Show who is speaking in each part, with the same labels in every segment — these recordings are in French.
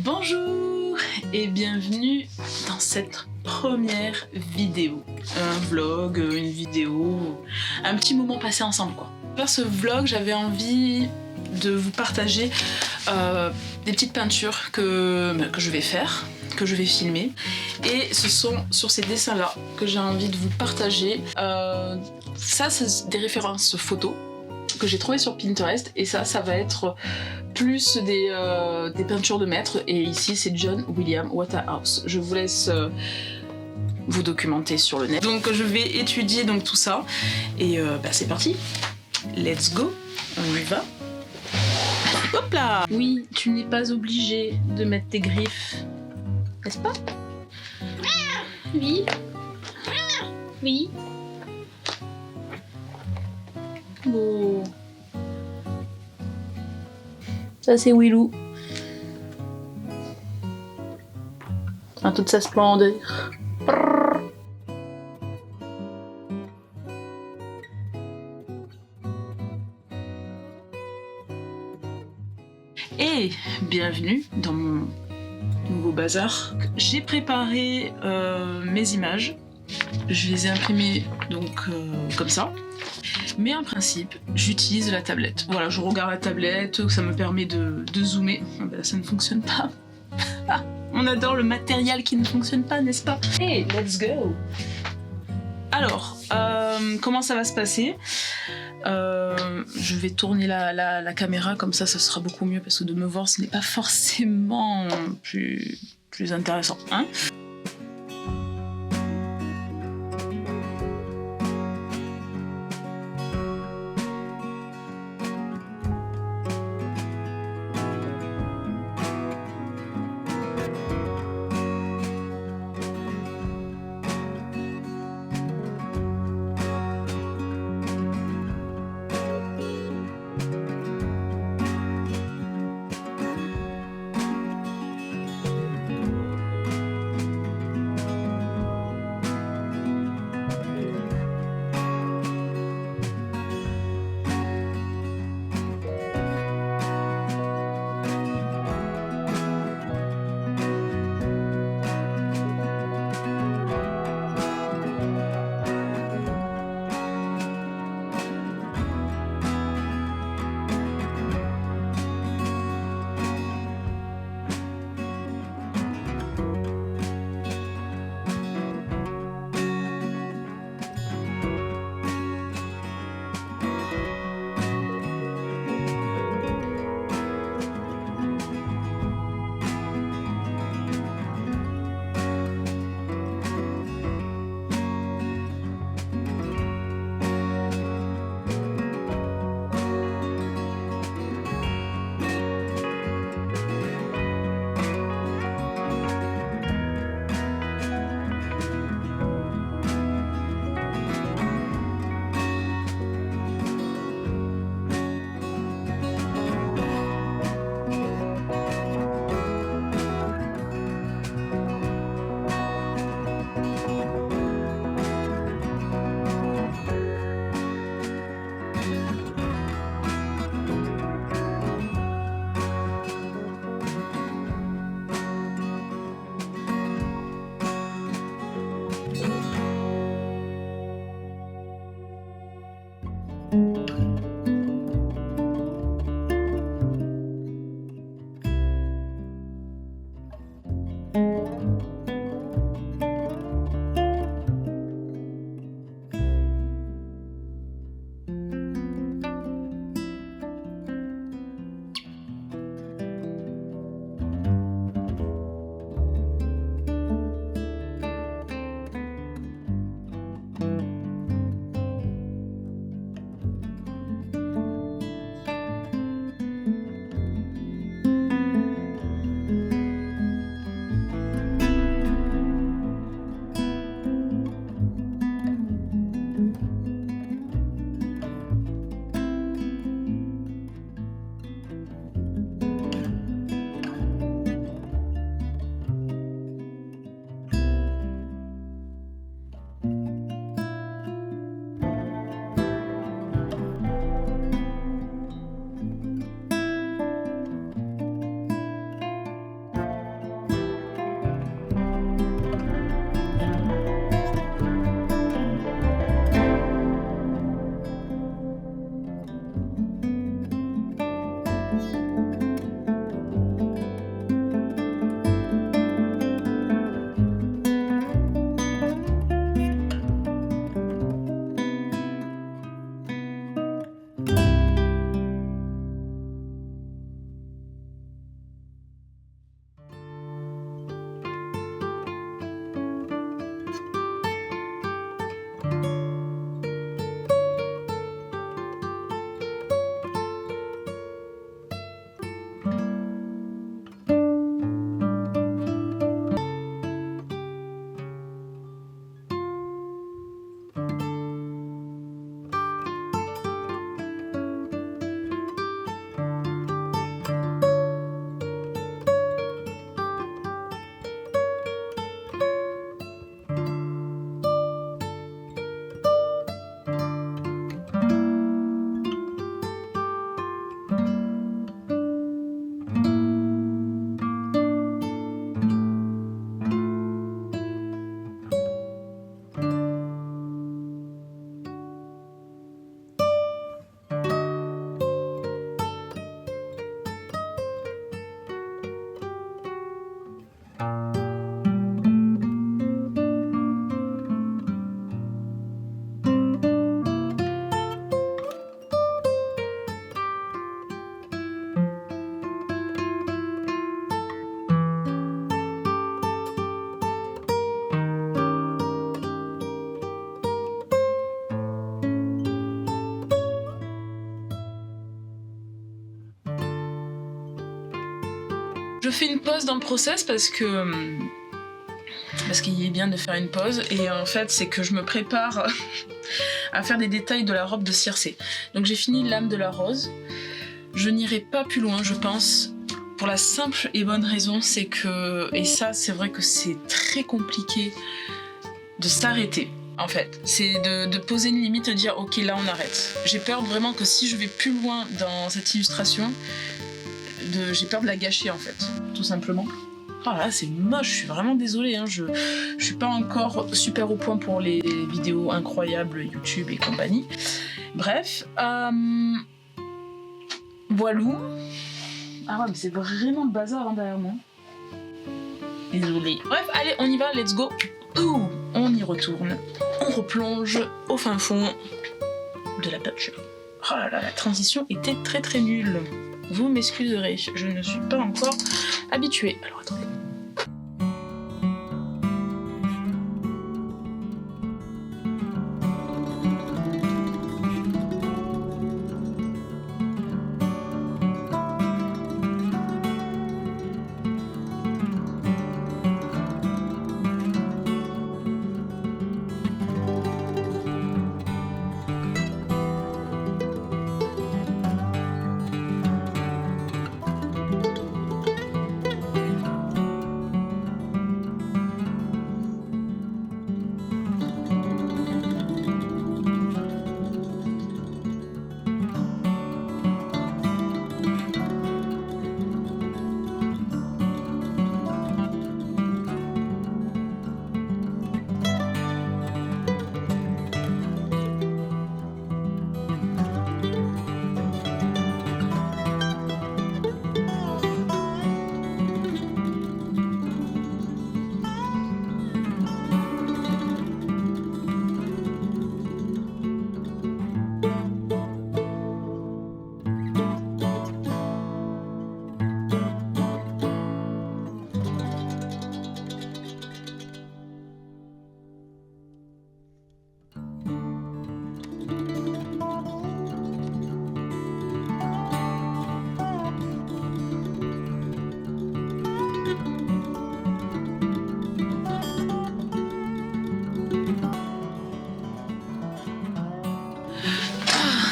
Speaker 1: Bonjour et bienvenue dans cette première vidéo. Un vlog, une vidéo, un petit moment passé ensemble quoi. Dans ce vlog, j'avais envie de vous partager des petites peintures que je vais faire, que je vais filmer. Et ce sont sur ces dessins-là que j'ai envie de vous partager. Ça, c'est des références photos que j'ai trouvées sur Pinterest. Et ça va être plus des peintures de maître. Et ici, c'est John William Waterhouse. Je vous laisse vous documenter sur le net. Donc, je vais étudier donc, tout ça. Et c'est parti. Let's go. On y va. Hop là! Oui, tu n'es pas obligé de mettre tes griffes. N'est-ce pas? Oui. Oui. Oh. Ça c'est Willou. En toute sa splendeur. Et bienvenue dans mon nouveau bazar. J'ai préparé mes images. Je les ai imprimées donc comme ça. Mais en principe, j'utilise la tablette. Voilà, je regarde la tablette, ça me permet de zoomer. Ah ben, ça ne fonctionne pas. On adore le matériel qui ne fonctionne pas, n'est-ce pas? Hey, let's go! Alors, comment ça va se passer? Je vais tourner la caméra, comme ça sera beaucoup mieux, parce que de me voir, ce n'est pas forcément plus intéressant. Hein? Je fais une pause dans le process parce qu'il est bien de faire une pause, et en fait c'est que je me prépare à faire des détails de la robe de Circé. Donc j'ai fini l'âme de la rose, je n'irai pas plus loin je pense, pour la simple et bonne raison, c'est que, et ça c'est vrai que c'est très compliqué de s'arrêter en fait, c'est de poser une limite, de dire ok là on arrête. J'ai peur vraiment que si je vais plus loin dans cette illustration, j'ai peur de la gâcher en fait, tout simplement. Oh là, c'est moche, je suis vraiment désolée, hein. Je suis pas encore super au point pour les vidéos incroyables YouTube et compagnie. Bref, voilou. Ah ouais, mais c'est vraiment le bazar hein, derrière moi. Désolée. Bref, allez, on y va, let's go. Ouh, on y retourne. On replonge au fin fond de la peinture. Oh là là, la transition était très très nulle. Vous m'excuserez, je ne suis pas encore habituée. Alors attendez.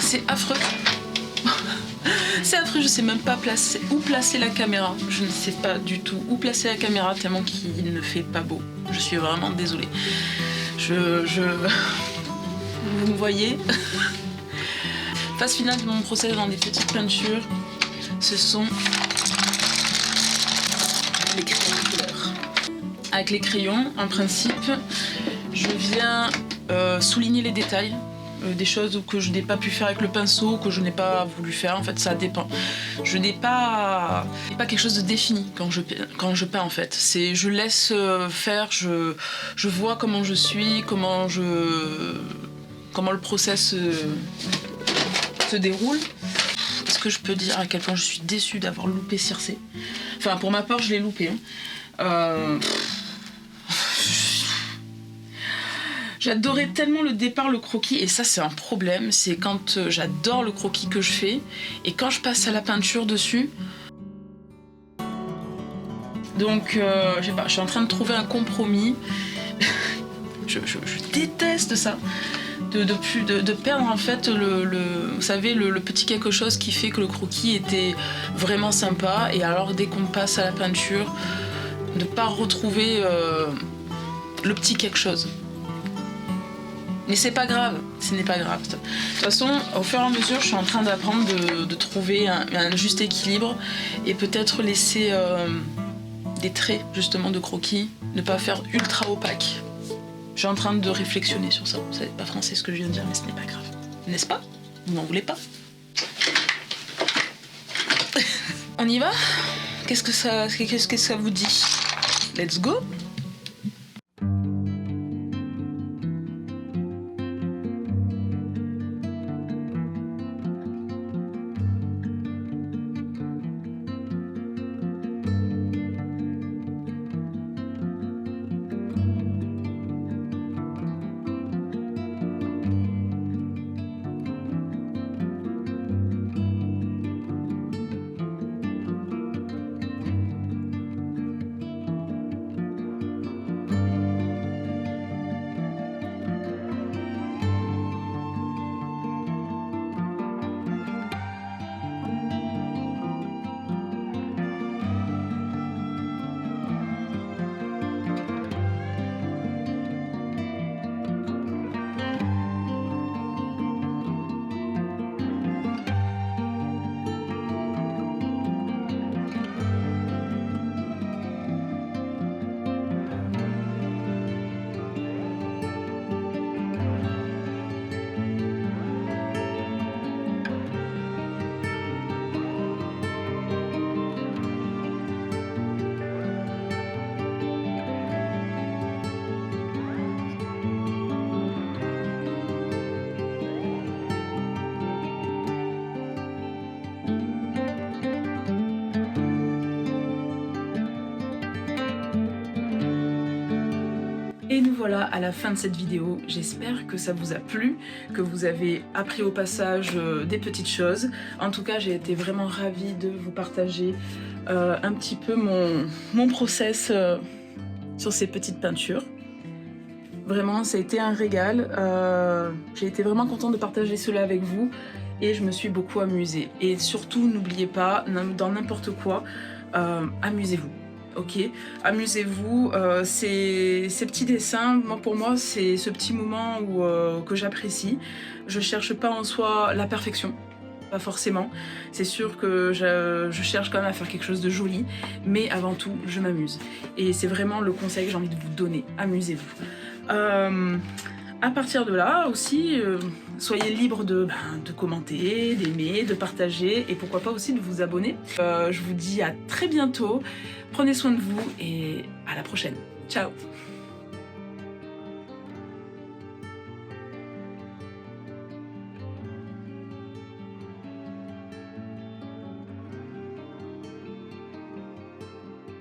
Speaker 1: C'est affreux. C'est affreux, je sais même pas où placer la caméra. Je ne sais pas du tout où placer la caméra tellement qu'il ne fait pas beau. Je suis vraiment désolée. Vous me voyez. Phase finale de mon procès dans des petites peintures, ce sont les crayons de couleur. Avec les crayons, en principe, je viens souligner les détails. Des choses que je n'ai pas pu faire avec le pinceau, que je n'ai pas voulu faire, en fait ça dépend. Je n'ai pas quelque chose de défini quand je peins en fait. Je laisse faire, je vois comment je suis, comment le process se déroule. Est-ce que je peux dire à quel point je suis déçue d'avoir loupé Circé? Enfin pour ma part je l'ai loupé. Hein. J'adorais tellement le départ, le croquis, et ça c'est un problème, c'est quand j'adore le croquis que je fais, et quand je passe à la peinture dessus, donc je sais pas, je suis en train de trouver un compromis. je déteste ça, de perdre en fait vous savez, le petit quelque chose qui fait que le croquis était vraiment sympa, et alors dès qu'on passe à la peinture, de pas retrouver le petit quelque chose. Mais c'est pas grave, ce n'est pas grave. De toute façon, au fur et à mesure, je suis en train d'apprendre de trouver un juste équilibre et peut-être laisser des traits justement de croquis, ne pas faire ultra opaque. Je suis en train de réflexionner sur ça. C'est pas français ce que je viens de dire, mais ce n'est pas grave. N'est-ce pas? Vous n'en voulez pas? On y va? Qu'est-ce que ça vous dit? Let's go! Et nous voilà à la fin de cette vidéo. J'espère que ça vous a plu, que vous avez appris au passage des petites choses. En tout cas, j'ai été vraiment ravie de vous partager un petit peu mon process sur ces petites peintures. Vraiment, ça a été un régal. J'ai été vraiment contente de partager cela avec vous et je me suis beaucoup amusée. Et surtout, n'oubliez pas, dans n'importe quoi, amusez-vous. Ok, amusez-vous. Ces petits dessins, pour moi, c'est ce petit moment que j'apprécie. Je cherche pas en soi la perfection. Pas forcément, c'est sûr que je cherche quand même à faire quelque chose de joli, mais avant tout, je m'amuse. Et c'est vraiment le conseil que j'ai envie de vous donner, amusez-vous. À partir de là aussi, soyez libre de commenter, d'aimer, de partager et pourquoi pas aussi de vous abonner. Je vous dis à très bientôt, prenez soin de vous et à la prochaine. Ciao!